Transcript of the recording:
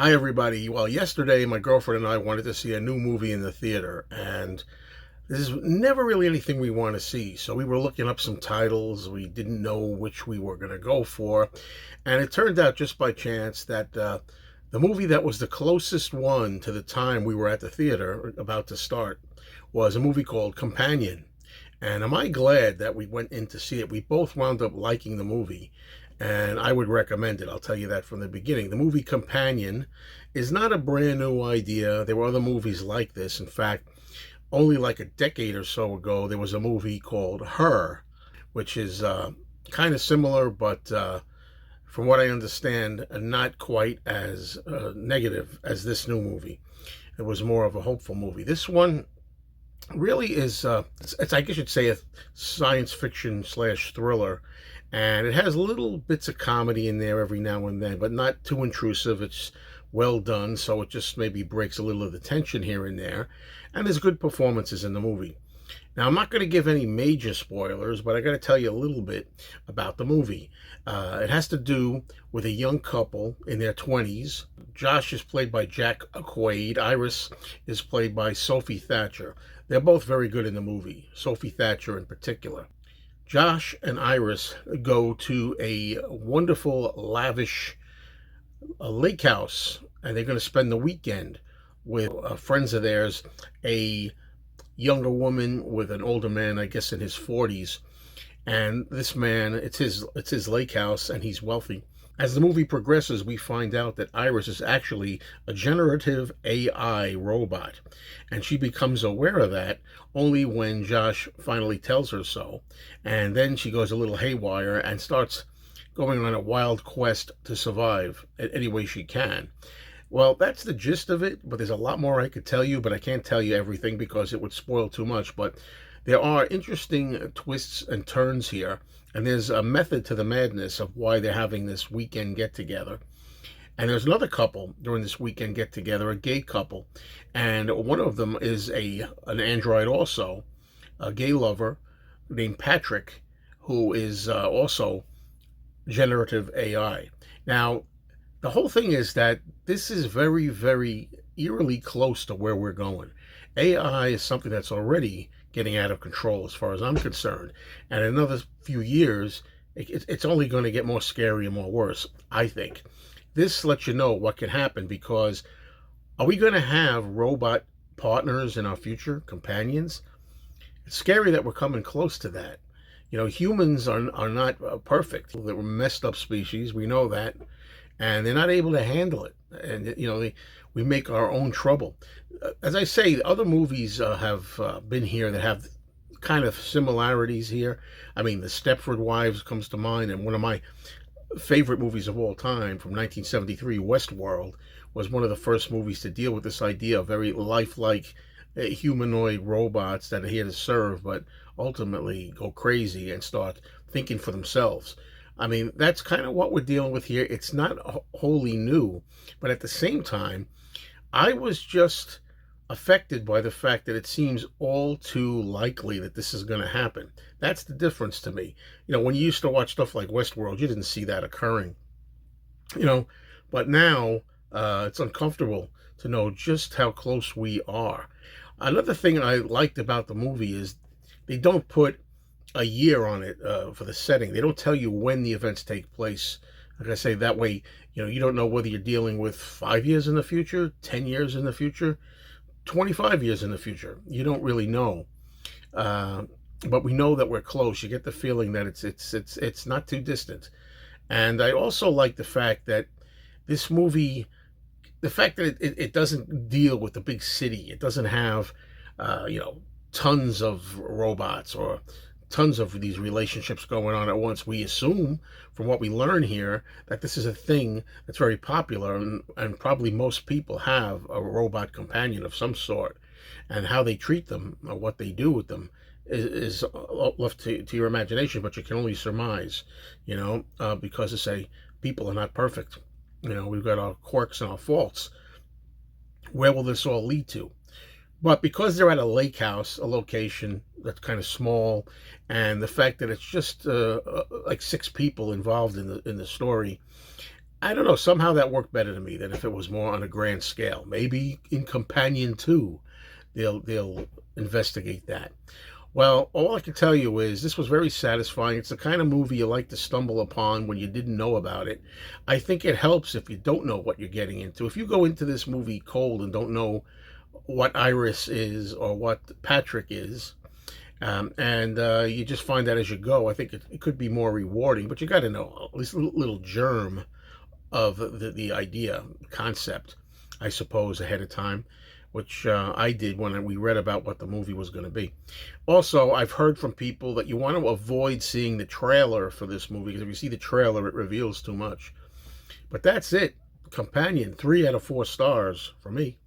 Hi, everybody. Well, yesterday my girlfriend and I wanted to see a new movie in the theater, and this is never really anything we want to see. So we were looking up some titles. We didn't know which we were going to go for, and it turned out just by chance that the movie that was the closest one to the time we were at the theater about to start was a movie called Companion. And am I glad that we went in to see it? We both wound up liking the movie, and I would recommend it. I'll tell you that from the beginning. The movie Companion is not a brand new idea. There were other movies like this. In fact, only like a decade or so ago, there was a movie called Her, which is kind of similar, but from what I understand, not quite as negative as this new movie. It was more of a hopeful movie. This one really is it's I guess you'd say a science fiction slash thriller, and it has little bits of comedy in there every now and then, but not too intrusive. It's well done, so it just maybe breaks a little of the tension here and there, and there's good performances in the movie. Now, I'm not going to give any major spoilers, but I got to tell you a little bit about the movie. It has to do with a young couple in their 20s. Josh is played by Jack Quaid. Iris is played by Sophie Thatcher. They're both very good in the movie, Sophie Thatcher in particular. Josh and Iris go to a wonderful, lavish lake house, and they're going to spend the weekend with friends of theirs, a younger woman with an older man, I guess in his 40s. And this man, it's his lake house, and he's wealthy. As the movie progresses, we find out that Iris is actually a generative AI robot, and she becomes aware of that only when Josh finally tells her so. And then she goes a little haywire and starts going on a wild quest to survive any way she can. Well, that's the gist of it, but there's a lot more I could tell you, but I can't tell you everything because it would spoil too much. But there are interesting twists and turns here, and there's a method to the madness of why they're having this weekend get together. And there's another couple during this weekend get together, a gay couple, and one of them is an android also, a gay lover named Patrick, who is also generative AI. Now, the whole thing is that this is very, very eerily close to where we're going. AI is something that's already getting out of control as far as I'm concerned. And in another few years, it's only going to get more scary and more worse, I think. This lets you know what can happen, because are we going to have robot partners in our future, companions? It's scary that we're coming close to that. You know, humans are not perfect. They're a messed up species. We know that, and they're not able to handle it. And we make our own trouble. As I say, other movies have been here that have kind of similarities here. I mean, The Stepford Wives comes to mind, and one of my favorite movies of all time from 1973, Westworld, was one of the first movies to deal with this idea of very lifelike humanoid robots that are here to serve, but ultimately go crazy and start thinking for themselves. I mean, that's kind of what we're dealing with here. It's not wholly new, but at the same time, I was just affected by the fact that it seems all too likely that this is going to happen. That's the difference to me. When you used to watch stuff like Westworld, you didn't see that occurring. You know, but now it's uncomfortable to know just how close we are. Another thing I liked about the movie is they don't put a year on it for the setting. They don't tell you when the events take place. Like I say, that way, you don't know whether you're dealing with 5 years in the future, 10 years in the future, 25 years in the future. You don't really know. But we know that we're close. You get the feeling that it's not too distant. And I also like the fact that this movie, the fact that it doesn't deal with the big city. It doesn't have, tons of robots or tons of these relationships going on at once. We assume, from what we learn here, that this is a thing that's very popular, and probably most people have a robot companion of some sort. And how they treat them or what they do with them is left to your imagination, but you can only surmise, because, people are not perfect. We've got our quirks and our faults. Where will this all lead to? But because they're at a lake house, a location that's kind of small, and the fact that it's just like 6 people involved in the story, I don't know, somehow that worked better to me than if it was more on a grand scale. Maybe in Companion 2, they'll investigate that. Well, all I can tell you is this was very satisfying. It's the kind of movie you like to stumble upon when you didn't know about it. I think it helps if you don't know what you're getting into. If you go into this movie cold and don't know what Iris is or what Patrick is, and you just find that as you go, I think it could be more rewarding. But you got to know at least a little germ of the idea, concept, I suppose, ahead of time, which I did when we read about what the movie was going to be. Also, I've heard from people that you want to avoid seeing the trailer for this movie because if you see the trailer, it reveals too much. But that's it. Companion, 3 out of 4 stars for me.